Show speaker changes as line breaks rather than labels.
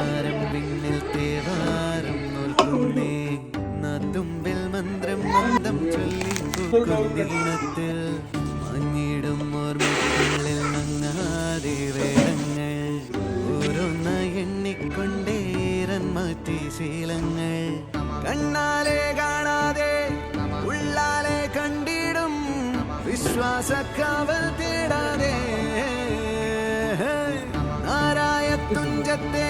താരം വിണ്ണിൽ തേവാരം നോൽക്കുന്നേ തുമ്പിൽ മന്ത്രം മന്ദം ചൊല്ലിപ്പൂക്കൊണ്ടിരണത്തിൽ മഞ്ഞിടും ഓർമ്മകളിൽ നങ്ങാതെ വേളങ്ങൾ ഓരോന്ന എണ്ണിക്കൊണ്ടേരൻ മാറ്റി ശീലങ്ങൾ കണ്ണാലെ കാണാതെ ഉള്ളാലെ കണ്ടിടും വിശ്വാസക്കാവൽ തേടാതെ നാരായ തുഞ്ചത്തെ